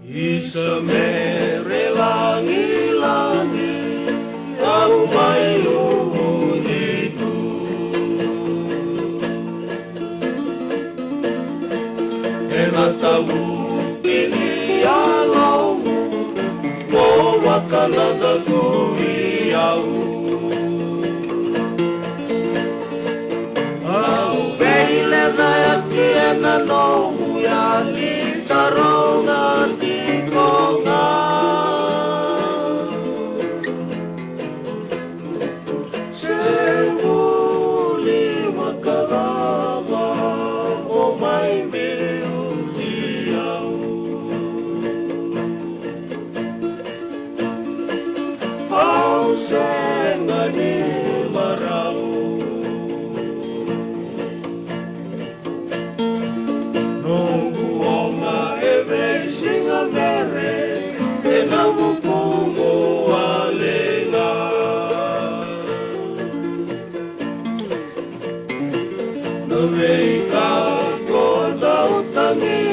Isa mere langi-langi ang may luho dito. Enatamu kiniyalaw mo, mowa ka na daguiyaw. Ang beile na yakian na no muyali karongan di ko nga. Sebuli makalama o may meutiyaw. Ang senga ni maraw. Singa mere e na mupungo alenga. Nawei ka ko daw tangi